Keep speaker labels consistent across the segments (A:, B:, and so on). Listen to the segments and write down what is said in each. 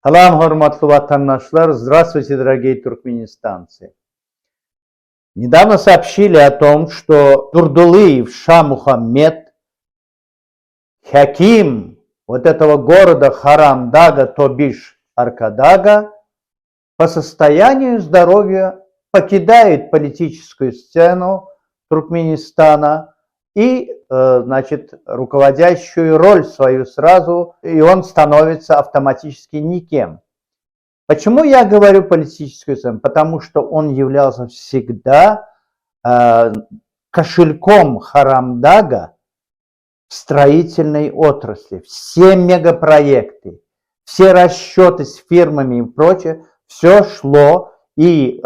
A: Салам, хурматлы ватандашлар, здравствуйте, дорогие туркменистанцы. Недавно сообщили о том, что Дурдулыев Шамухаммед, хаким вот этого города Харамдага, то бишь Аркадага, по состоянию здоровья покидает политическую сцену Туркменистана и, руководящую роль свою сразу, и он становится автоматически никем. Почему я говорю политическую сцену? Потому что он являлся всегда кошельком Харамдага в строительной отрасли. Все мегапроекты, все расчеты с фирмами и прочее, все шло, и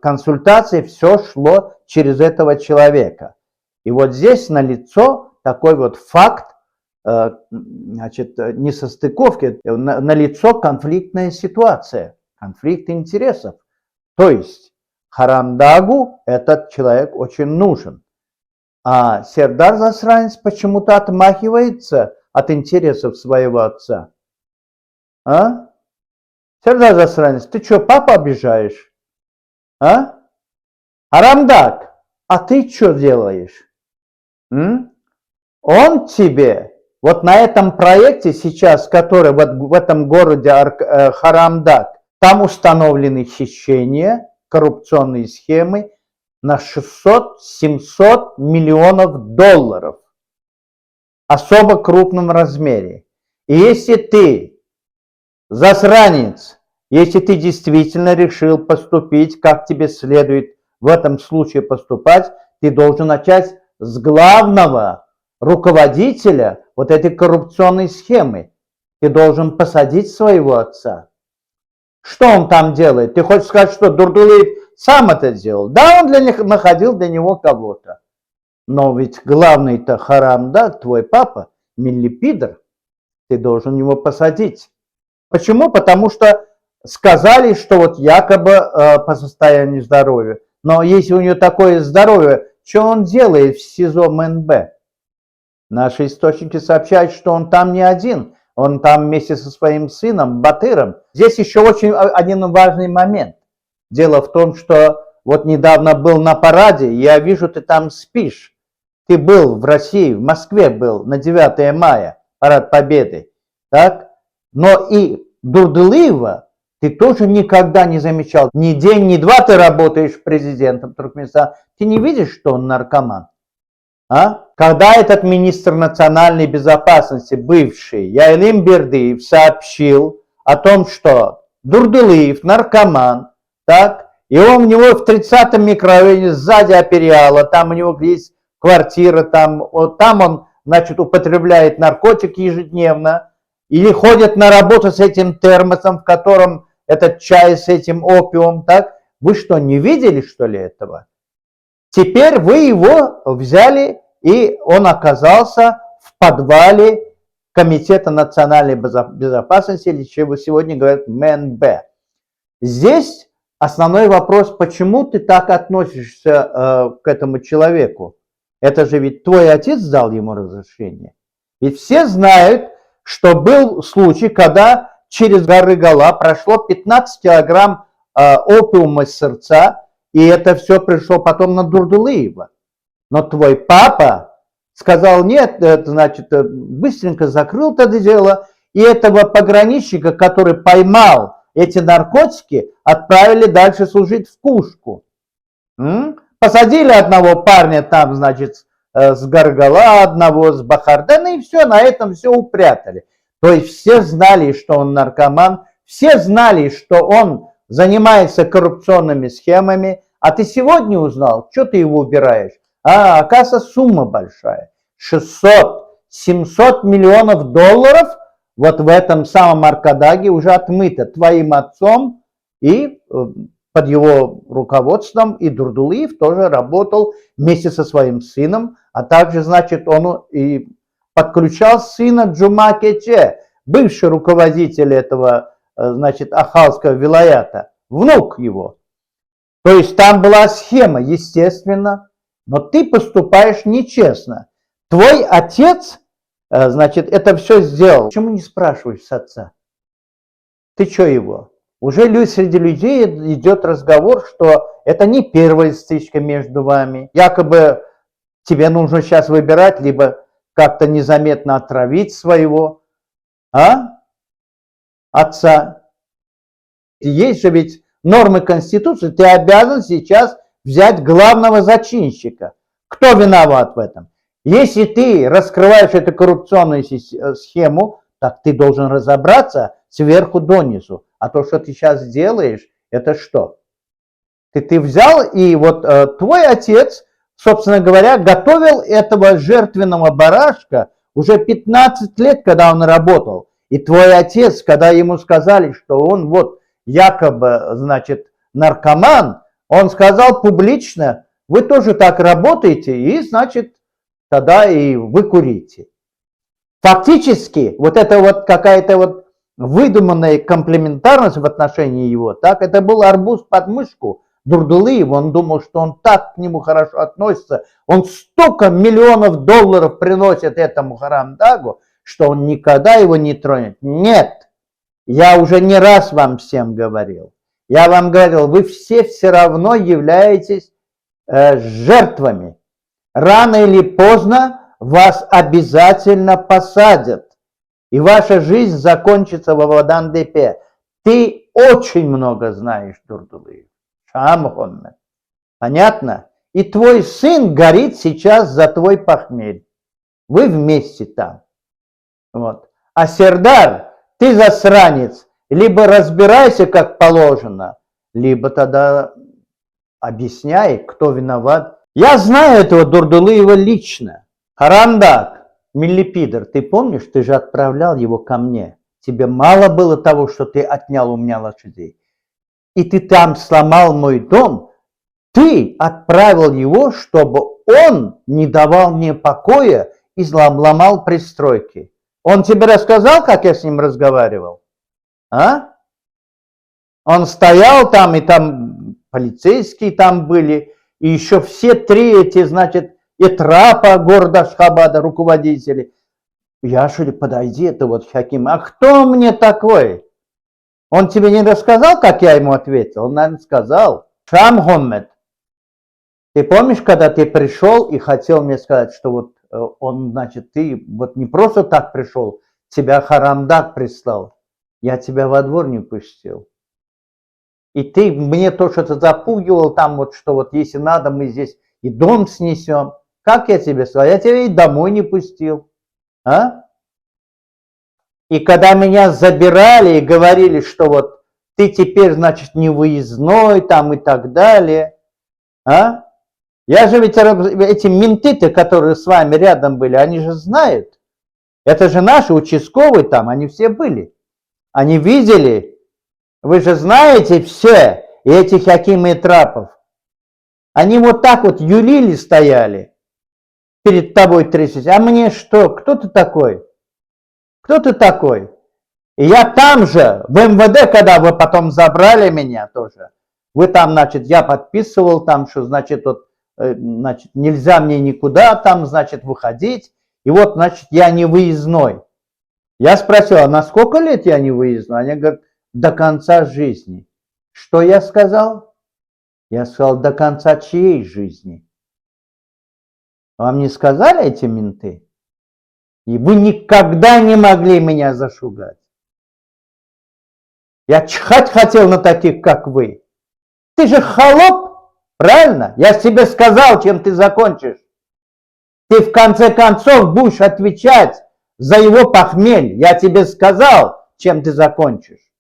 A: консультации, все шло через этого человека. И вот здесь налицо такой вот факт, несостыковки, налицо конфликтная ситуация, конфликт интересов. То есть Харамдагу этот человек очень нужен. А Сердар Засранец почему-то отмахивается от интересов своего отца. А? Сердар Засранец, ты что, папу обижаешь? А? Харамдаг, а ты что делаешь? Он тебе, вот на этом проекте сейчас, который вот в этом городе Харамдаг, там установлены хищения, коррупционные схемы на 600-700 миллионов долларов. Особо крупном размере. И если ты, засранец, если ты действительно решил поступить, как тебе следует в этом случае поступать, ты должен начать с главного руководителя вот этой коррупционной схемы. Ты должен посадить своего отца. Что он там делает? Ты хочешь сказать, что Дурдулыев сам это делал? Да, он находил для него кого-то. Но ведь главный-то Харамдаг, твой папа, Миллипидр, ты должен его посадить. Почему? Потому что сказали, что вот якобы по состоянию здоровья. Но если у него такое здоровье, что он делает в СИЗО МНБ? Наши источники сообщают, что он там не один. Он там вместе со своим сыном Батыром. Здесь еще очень один важный момент. Дело в том, что вот недавно был на параде, я вижу, ты там спишь. Ты был в России, в Москве был на 9 мая, парад Победы. Так? Но и Дурдулыева ты тоже никогда не замечал. Ни день, ни два ты работаешь президентом Туркменистана. Ты не видишь, что он наркоман? А? Когда этот министр национальной безопасности, бывший Яйлим Бердыев, сообщил о том, что Дурдулыев наркоман, так, и он у него в 30-м микрорайоне сзади Апериала, там у него есть квартира, там он, употребляет наркотики ежедневно, или ходит на работу с этим термосом, в котором этот чай с этим опиумом, так? Вы что, не видели, что ли, этого? Теперь вы его взяли, и он оказался в подвале Комитета национальной безопасности, или чего сегодня говорят МНБ. Здесь основной вопрос, почему ты так относишься к этому человеку? Это же ведь твой отец дал ему разрешение. Ведь все знают, что был случай, когда через Гарыгала прошло 15 килограмм опиума из сердца, и это все пришло потом на Дурдулыева. Но твой папа сказал нет, быстренько закрыл это дело, и этого пограничника, который поймал эти наркотики, отправили дальше служить в Кушку. Посадили одного парня там, с Гаргала, одного с Бахардана, и все, на этом все упрятали. То есть все знали, что он наркоман, все знали, что он занимается коррупционными схемами, а ты сегодня узнал, что ты его убираешь? Оказывается, сумма большая. 600-700 миллионов долларов вот в этом самом Аркадаге уже отмыто твоим отцом, и под его руководством и Дурдулыев тоже работал вместе со своим сыном, а также, он и подключал сына Джума Кече, бывший руководитель этого, Ахалского вилаята, внук его. То есть там была схема, естественно, но ты поступаешь нечестно. Твой отец, это все сделал. Почему не спрашиваешь с отца? Ты что его? Уже среди людей идет разговор, что это не первая стычка между вами. Якобы тебе нужно сейчас выбирать, либо как-то незаметно отравить своего отца. Есть же ведь нормы Конституции, ты обязан сейчас взять главного зачинщика. Кто виноват в этом? Если ты раскрываешь эту коррупционную схему, так ты должен разобраться сверху донизу. А то, что ты сейчас делаешь, это что? Ты взял, и вот твой отец, собственно говоря, готовил этого жертвенного барашка уже 15 лет, когда он работал. И твой отец, когда ему сказали, что он вот якобы, значит, наркоман, он сказал публично: вы тоже так работаете, и, значит, тогда и вы курите. Фактически, вот это вот какая-то вот выдуманная комплементарность в отношении его, так, это был арбуз под мышку Дурдулиев. Он думал, что он так к нему хорошо относится, он столько миллионов долларов приносит этому Харамдагу, что он никогда его не тронет. Нет, я уже не раз вам всем говорил. Я вам говорил, вы все равно являетесь жертвами. Рано или поздно вас обязательно посадят. И ваша жизнь закончится в Авадан-Депе. Ты очень много знаешь, Дурдулиев. Шамхонмет. Понятно? И твой сын горит сейчас за твой похмелье. Вы вместе там. Вот. А Сердар, ты засранец. Либо разбирайся как положено, либо тогда объясняй, кто виноват. Я знаю этого Дурдулиева лично. Харамдаг, миллипидор, ты помнишь, ты же отправлял его ко мне. Тебе мало было того, что ты отнял у меня лошадей. И ты там сломал мой дом. Ты отправил его, чтобы он не давал мне покоя и ломал пристройки. Он тебе рассказал, как я с ним разговаривал? А? Он стоял там, и там полицейские там были, и еще все три эти, значит, Итрапа города Ашхабада, руководители. Я что ли, подойди, это вот Хаким. А кто мне такой? Он тебе не рассказал, как я ему ответил? Он, наверное, сказал: Шамхоммед, ты помнишь, когда ты пришел и хотел мне сказать, что вот он, значит, ты вот не просто так пришел, тебя Харамдаг прислал. Я тебя во двор не пустил. И ты мне то, что ты запугивал там, вот что вот если надо, мы здесь и дом снесем. Как я тебе сказал? Я тебя и домой не пустил. А? И когда меня забирали и говорили, что вот ты теперь, значит, не выездной там и так далее. А? Я же ведь, эти менты-то, которые с вами рядом были, они же знают. Это же наши участковые там, они все были. Они видели. Вы же знаете все, и этих Хакима и Трапов. Они вот так вот юлили стояли. Перед тобой 30. А мне что? Кто ты такой? Кто ты такой? И я там же, в МВД, когда вы потом забрали меня тоже, вы там, значит, я подписывал там, что, значит, вот, значит, нельзя мне никуда там, значит, выходить. И вот, значит, я не выездной. Я спросил, а на сколько лет я не выездной? Они говорят, до конца жизни. Что я сказал? Я сказал, до конца чьей жизни? Вам не сказали эти менты? И вы никогда не могли меня зашугать. Я чихать хотел на таких, как вы. Ты же холоп, правильно? Я тебе сказал, чем ты закончишь. Ты в конце концов будешь отвечать за его похмелье. Я тебе сказал, чем ты закончишь.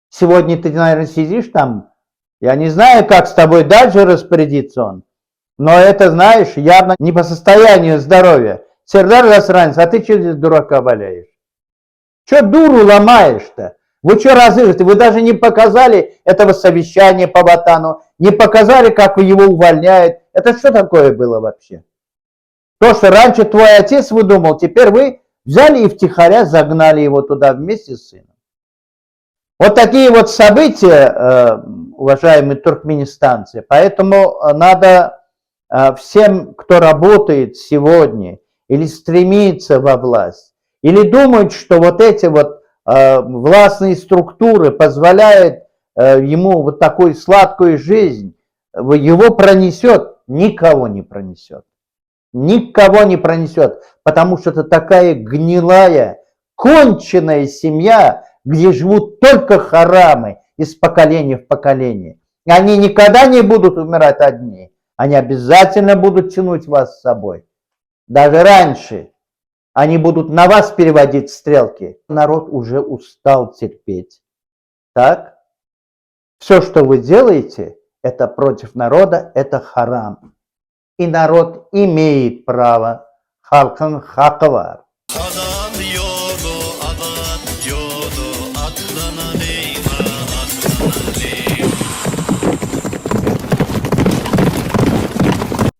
A: Сегодня ты, наверное, сидишь там. Я не знаю, как с тобой дальше распорядиться он. Но это, знаешь, явно не по состоянию здоровья. Сердар засранец, а ты что здесь дурака валяешь? Что дуру ломаешь-то? Вы что разыгрываете? Вы даже не показали этого совещания по Ватану, не показали, как его увольняют. Это что такое было вообще? То, что раньше твой отец выдумал, теперь вы взяли и втихаря загнали его туда вместе с сыном. Вот такие вот события, уважаемые туркменистанцы. Поэтому надо всем, кто работает сегодня или стремится во власть, или думает, что вот эти вот властные структуры позволяют ему вот такую сладкую жизнь, его пронесет, никого не пронесет. Никого не пронесет, потому что это такая гнилая, конченная семья, где живут только харамы из поколения в поколение. И они никогда не будут умирать одни. Они обязательно будут тянуть вас с собой. Даже раньше. Они будут на вас переводить стрелки. Народ уже устал терпеть. Так? Все, что вы делаете, это против народа, это харам. И народ имеет право. Халкан хакавар.